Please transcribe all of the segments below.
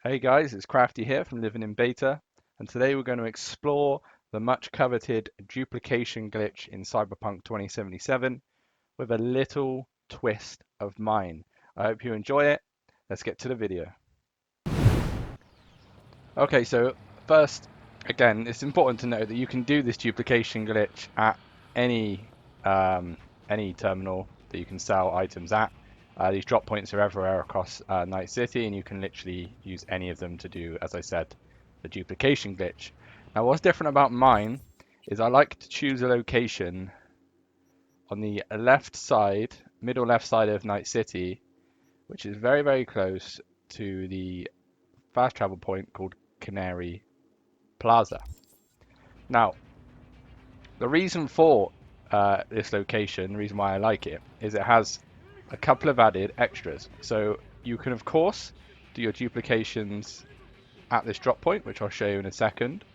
Hey guys, it's Crafty here from Living in Beta, and today we're going to explore the much coveted duplication glitch in Cyberpunk 2077 with a little twist of mine. I hope you enjoy it. Let's get to the video. Okay, so first, again, it's important to note that you can do this duplication glitch at any any terminal that you can sell items at. These drop points are everywhere across Night City, and you can literally use any of them to do, as I said, the duplication glitch. Now, what's different about mine is I like to choose a location on the left side, middle left side of Night City, which is very, very close to the fast travel point called Canary Plaza. Now, the reason for this location, the reason why I like it, is it has a couple of added extras. So you can, of course, do your duplications at this drop point, which I'll show you in a second.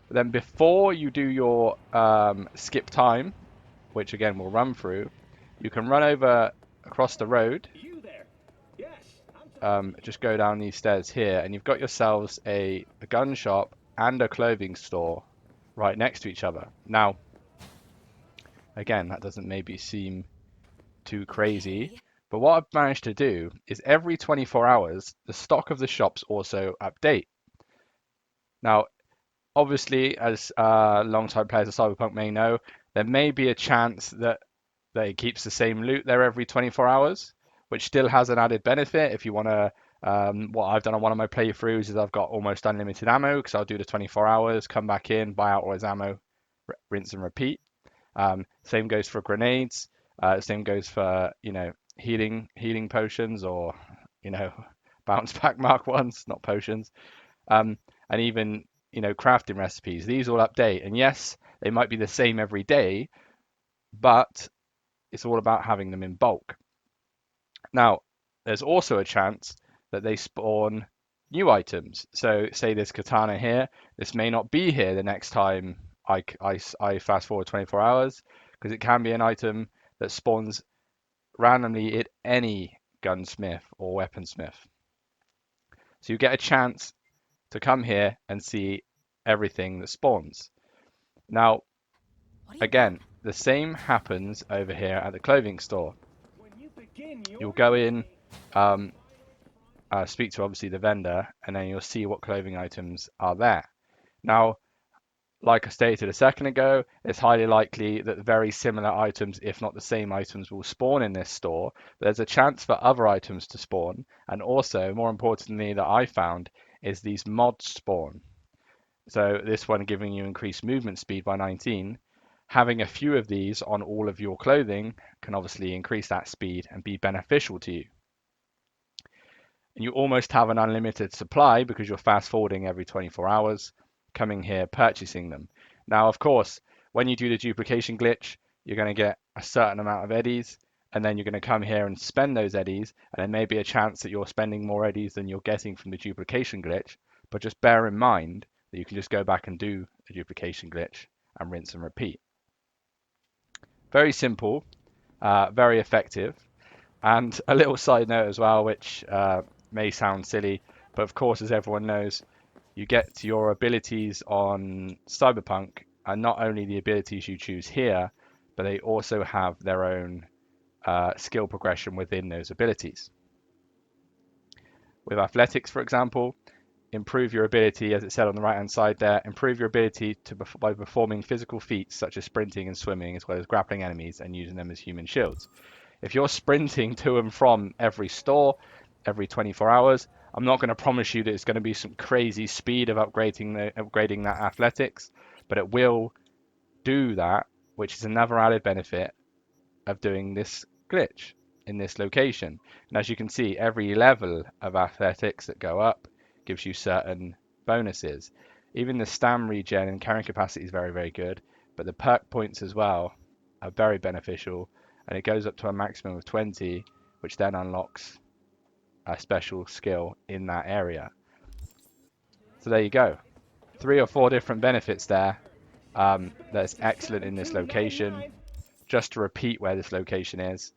But then before you do your skip time, which again we'll run through, you can run over across the road, just go down these stairs here, and you've got yourselves a gun shop and a clothing store right next to each other. Now, again, that doesn't maybe seem too crazy, but what I've managed to do is every 24 hours, the stock of the shops also update. Now, obviously, as long-time players of Cyberpunk may know, there may be a chance that it keeps the same loot there every 24 hours, which still has an added benefit. If you want to, what I've done on one of my playthroughs is I've got almost unlimited ammo because I'll do the 24 hours, come back in, buy out all his ammo, rinse and repeat. Same goes for grenades. Same goes for healing potions or bounce back mark ones, not potions. And even crafting recipes. These all update, and yes, they might be the same every day, but it's all about having them in bulk. Now, there's also a chance that they spawn new items. So say this katana here, this may not be here the next time I fast forward 24 hours, because it can be an item that spawns randomly at any gunsmith or weaponsmith. So you get a chance to come here and see everything that spawns. Now, again, the same happens over here at the clothing store. You'll go in, speak to obviously the vendor, and then you'll see what clothing items are there. Now, like I stated a second ago, it's highly likely that very similar items, if not the same items, will spawn in this store. But there's a chance for other items to spawn, and also, more importantly, that I found is these mods spawn. So this one giving you increased movement speed by 19. Having a few of these on all of your clothing can obviously increase that speed and be beneficial to you. And you almost have an unlimited supply because you're fast forwarding every 24 hours, coming here, purchasing them. Now, of course, when you do the duplication glitch, you're going to get a certain amount of eddies, and then you're going to come here and spend those eddies, and there may be a chance that you're spending more eddies than you're getting from the duplication glitch, but just bear in mind that you can just go back and do the duplication glitch and rinse and repeat. Very simple, very effective. And a little side note as well, which may sound silly, but of course, as everyone knows, you get your abilities on Cyberpunk, and not only the abilities you choose here, but they also have their own skill progression within those abilities. With athletics, for example, improve your ability, as it said on the right hand side there, improve your ability by performing physical feats such as sprinting and swimming, as well as grappling enemies and using them as human shields. If you're sprinting to and from every store every 24 hours, I'm not going to promise you that it's going to be some crazy speed of upgrading that athletics, but it will do that, which is another added benefit of doing this glitch in this location. And as you can see, every level of athletics that go up gives you certain bonuses. Even the stam regen and carrying capacity is very, very good, but the perk points as well are very beneficial, and it goes up to a maximum of 20, which then unlocks a special skill in that area. So there you go. 3 or 4 different benefits there. That's excellent in this location. Just to repeat where this location is,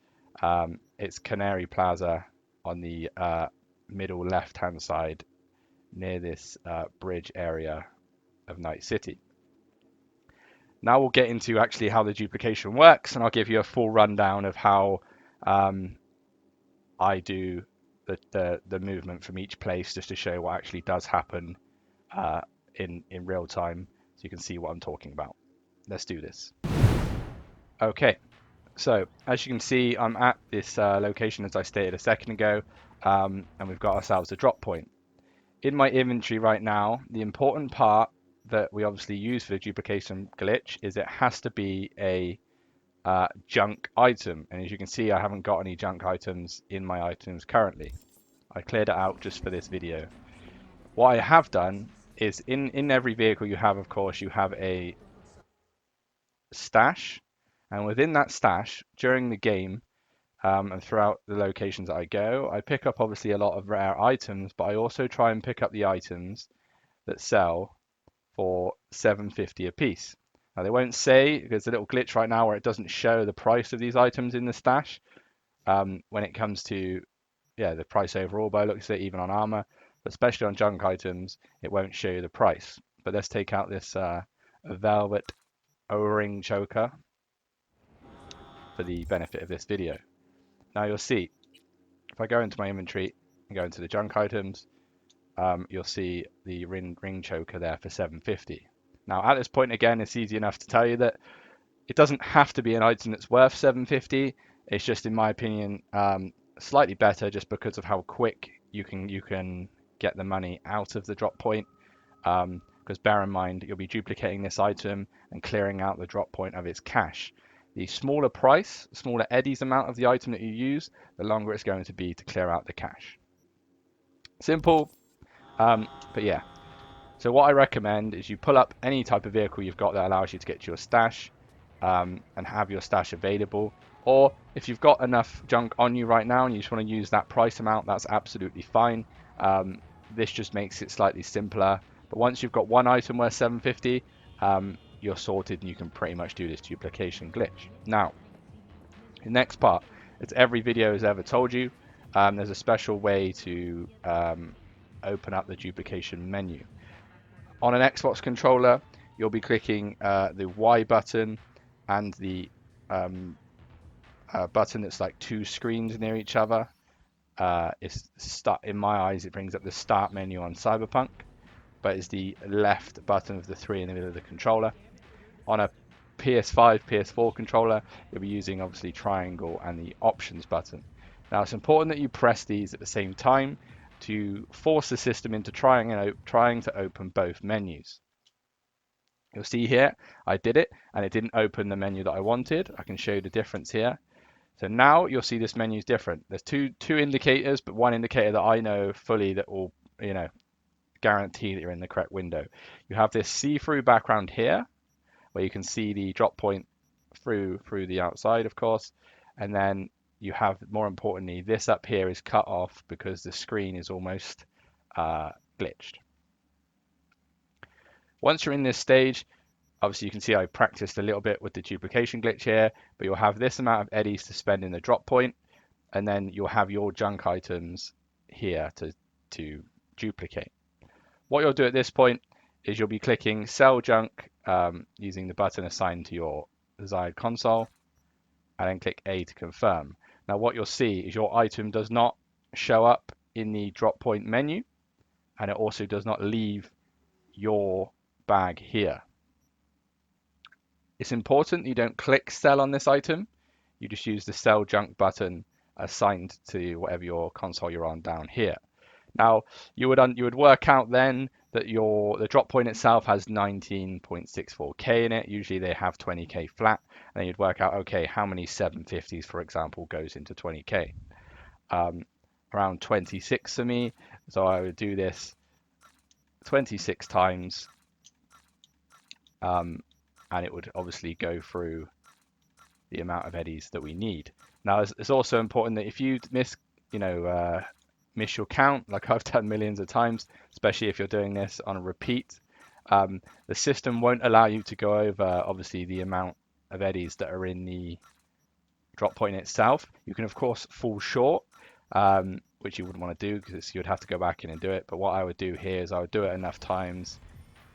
it's Canary Plaza on the middle left-hand side near this bridge area of Night City. Now we'll get into actually how the duplication works, and I'll give you a full rundown of how I do the movement from each place, just to show what actually does happen in real time, so you can see what I'm talking about. Let's do this. Okay, so as you can see, I'm at this location as I stated a second ago, and we've got ourselves a drop point. In my inventory right now, the important part that we obviously use for the duplication glitch is it has to be a junk item, and as you can see, I haven't got any junk items in my items currently. I cleared it out just for this video. What I have done is in every vehicle you have, of course, you have a stash, and within that stash, during the game and throughout the locations that I go, I pick up obviously a lot of rare items, but I also try and pick up the items that sell for 750 a piece. Now they won't say, there's a little glitch right now where it doesn't show the price of these items in the stash when it comes to the price overall, by looks at it, even on armor, but especially on junk items, it won't show you the price. But let's take out this velvet O-ring choker for the benefit of this video. Now you'll see, if I go into my inventory and go into the junk items, you'll see the ring choker there for 750. Now at this point, again, it's easy enough to tell you that it doesn't have to be an item that's worth 750. It's just, in my opinion, slightly better just because of how quick you can get the money out of the drop point. Because bear in mind, you'll be duplicating this item and clearing out the drop point of its cash. The smaller price, smaller eddies amount of the item that you use, the longer it's going to be to clear out the cash. Simple, but yeah. So what I recommend is you pull up any type of vehicle you've got that allows you to get to your stash and have your stash available. Or if you've got enough junk on you right now and you just want to use that price amount, that's absolutely fine. This just makes it slightly simpler. But once you've got one item worth 750, you're sorted and you can pretty much do this duplication glitch. Now, the next part, as every video has ever told you, there's a special way to open up the duplication menu. On an Xbox controller, you'll be clicking the Y button and the button that's like two screens near each other. In my eyes, it brings up the start menu on Cyberpunk, but it's the left button of the three in the middle of the controller. On a PS5, PS4 controller, you'll be using obviously triangle and the options button. Now it's important that you press these at the same time to force the system into trying to open both menus. You'll see here, I did it and it didn't open the menu that I wanted. I can show you the difference here. So now you'll see this menu is different. There's two indicators, but one indicator that I know fully that will, guarantee that you're in the correct window. You have this see-through background here, where you can see the drop point through the outside, of course. And then you have, more importantly, this up here is cut off because the screen is almost glitched. Once you're in this stage, obviously you can see I practiced a little bit with the duplication glitch here, but you'll have this amount of eddies to spend in the drop point, and then you'll have your junk items here to duplicate. What you'll do at this point is you'll be clicking sell junk using the button assigned to your desired console, and then click A to confirm. Now what you'll see is your item does not show up in the drop point menu, and it also does not leave your bag here. It's important that you don't click sell on this item. You just use the sell junk button assigned to whatever your console you're on down here. Now you would work out then that the drop point itself has 19.64k in it. Usually they have 20k flat, and then you'd work out, okay, how many 750s, for example, goes into 20k. Around 26 for me, so I would do this 26 times, and it would obviously go through the amount of eddies that we need. Now it's also important that if you miss your count, like I've done millions of times, especially if you're doing this on a repeat, the system won't allow you to go over obviously the amount of eddies that are in the drop point itself. You can of course fall short, which you wouldn't want to do because you'd have to go back in and do it. But what I would do here is I would do it enough times,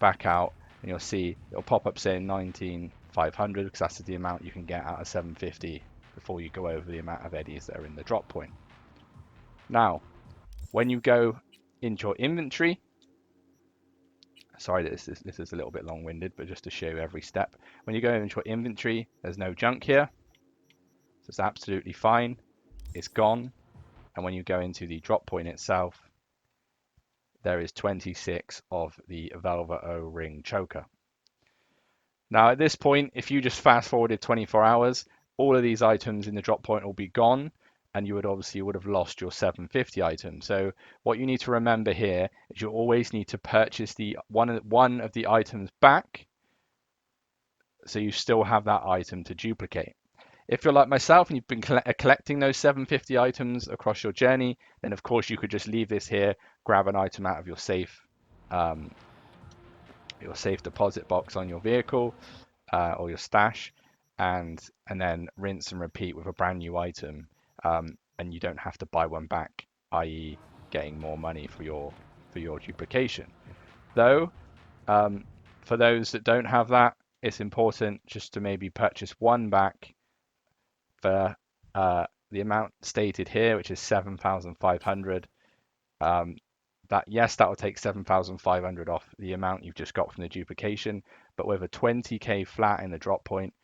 back out, and you'll see it'll pop up saying 19,500 because that's the amount you can get out of 750 before you go over the amount of eddies that are in the drop point. Now, when you go into your inventory, sorry, this is a little bit long-winded, but just to show you every step. When you go into your inventory, there's no junk here, so it's absolutely fine. It's gone. And when you go into the drop point itself, there is 26 of the Velvet O-ring choker. Now at this point, if you just fast forwarded 24 hours, all of these items in the drop point will be gone, and you would have lost your 750 item. So what you need to remember here is you always need to purchase the one of the items back, so you still have that item to duplicate. If you're like myself and you've been collecting those 750 items across your journey, then of course you could just leave this here, grab an item out of your safe deposit box on your vehicle or your stash, and then rinse and repeat with a brand new item, and you don't have to buy one back, i.e. getting more money for your duplication. Though, for those that don't have that, it's important just to maybe purchase one back for the amount stated here, which is 7,500. That will take 7,500 off the amount you've just got from the duplication, but with a 20k flat in the drop point,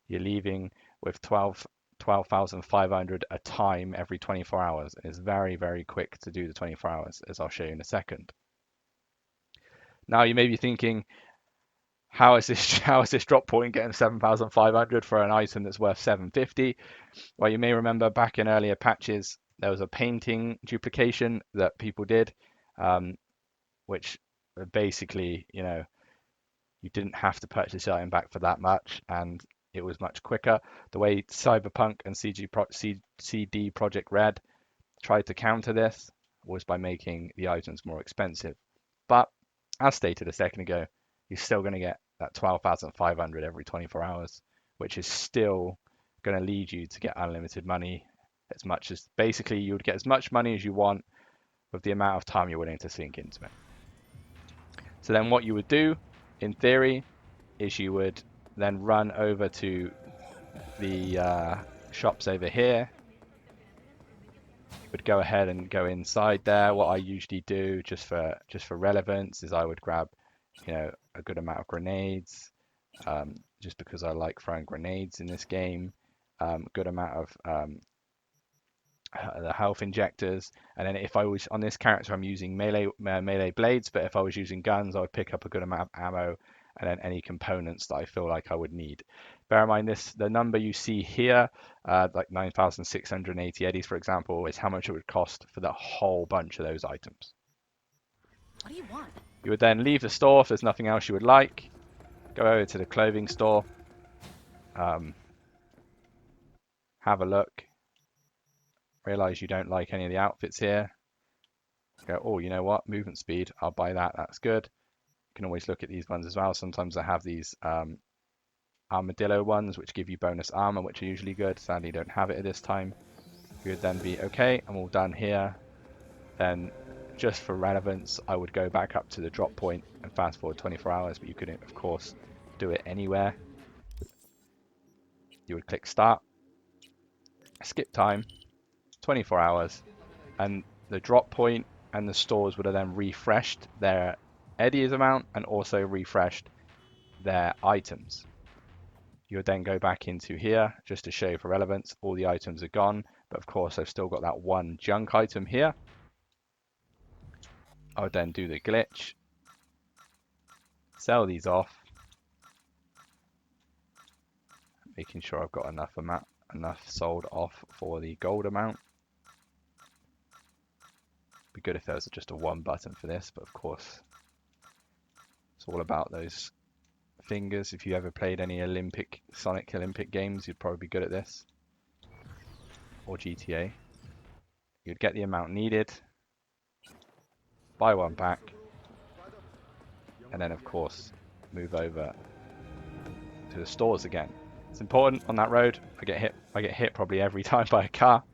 you're leaving with 12,500 a time every 24 hours. It's very, very quick to do the 24 hours, as I'll show you in a second. Now you may be thinking, how is this drop point getting 7,500 for an item that's worth 750? Well, you may remember back in earlier patches, there was a painting duplication that people did, which basically, you didn't have to purchase the item back for that much, and it was much quicker. The way Cyberpunk and CD Projekt Red tried to counter this was by making the items more expensive. But as stated a second ago, you're still going to get that 12,500 every 24 hours, which is still going to lead you to get unlimited money, as much as basically you would get as much money as you want with the amount of time you're willing to sink into it. So then what you would do, in theory, is you would then run over to the shops over here. You would go ahead and go inside there. What I usually do, just for relevance, is I would grab, a good amount of grenades, just because I like throwing grenades in this game. A good amount of the health injectors, and then if I was on this character, I'm using melee blades, but if I was using guns, I would pick up a good amount of ammo, and then any components that I feel like I would need. Bear in mind the number you see here, like 9,680 eddies, for example, is how much it would cost for the whole bunch of those items. What do you want? You would then leave the store if there's nothing else you would like. Go over to the clothing store. Have a look. Realize you don't like any of the outfits here. Go, oh, you know what? Movement speed. I'll buy that. That's good. You can always look at these ones as well. Sometimes I have these armadillo ones, which give you bonus armor, which are usually good. Sadly, don't have it at this time. You would then be, okay, I'm all done here. Then, just for relevance, I would go back up to the drop point and fast forward 24 hours, but you could, of course, do it anywhere. You would click start, skip time, 24 hours, and the drop point and the stores would have then refreshed their eddies amount and also refreshed their items. You would then go back into here just to show you for relevance. All the items are gone, but of course I've still got that one junk item here. I would then do the glitch, sell these off, making sure I've got enough sold off for the gold amount. Be good if there was just a one button for this, but of course it's all about those fingers. If you ever played any Sonic Olympic games, you'd probably be good at this, or GTA. You'd get the amount needed, buy one back, and then of course move over to the stores again. It's important on that road. I get hit probably every time by a car.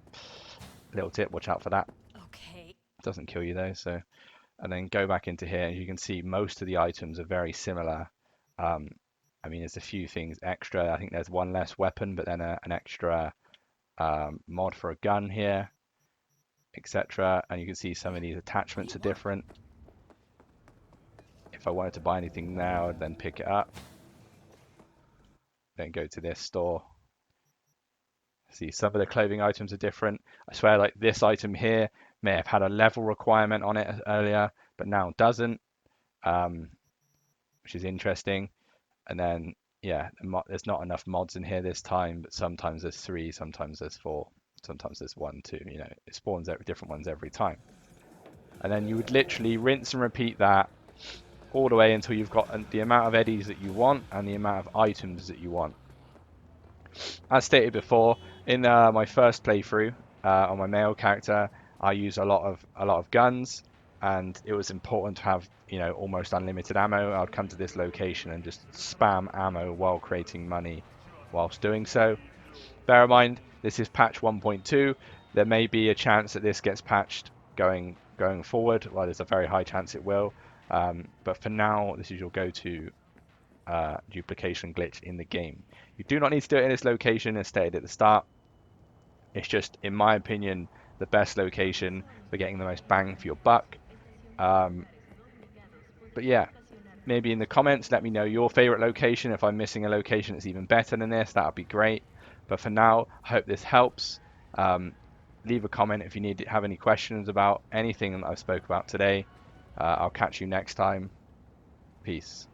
Little tip, watch out for that. Doesn't kill you though, so. And then go back into here, and you can see most of the items are very similar. Um, I mean, there's a few things extra. I think there's one less weapon, but then an extra mod for a gun here, etc. And you can see some of these What do attachments you are want? different. If I wanted to buy anything now, then pick it up, then go to this store. See, some of the clothing items are different. I swear, like this item here may have had a level requirement on it earlier, but now doesn't, which is interesting. And then, yeah, there's not enough mods in here this time, but sometimes there's three, sometimes there's four, sometimes there's one, two. You know, it spawns different ones every time. And then you would literally rinse and repeat that all the way until you've got the amount of eddies that you want and the amount of items that you want. As stated before, in my first playthrough on my male character, I used a lot of guns, and it was important to have almost unlimited ammo. I'd come to this location and just spam ammo while creating money whilst doing so. Bear in mind, this is patch 1.2. There may be a chance that this gets patched going forward. Well, there's a very high chance it will. But for now, this is your go-to duplication glitch in the game. You do not need to do it in this location as stated at the start. It's just, in my opinion, the best location for getting the most bang for your buck. Um, but yeah, maybe in the comments, let me know your favorite location. If I'm missing a location that's even better than this, that would be great. But for now, I hope this helps. Um, leave a comment if you have any questions about anything that I spoke about today. I'll catch you next time. Peace.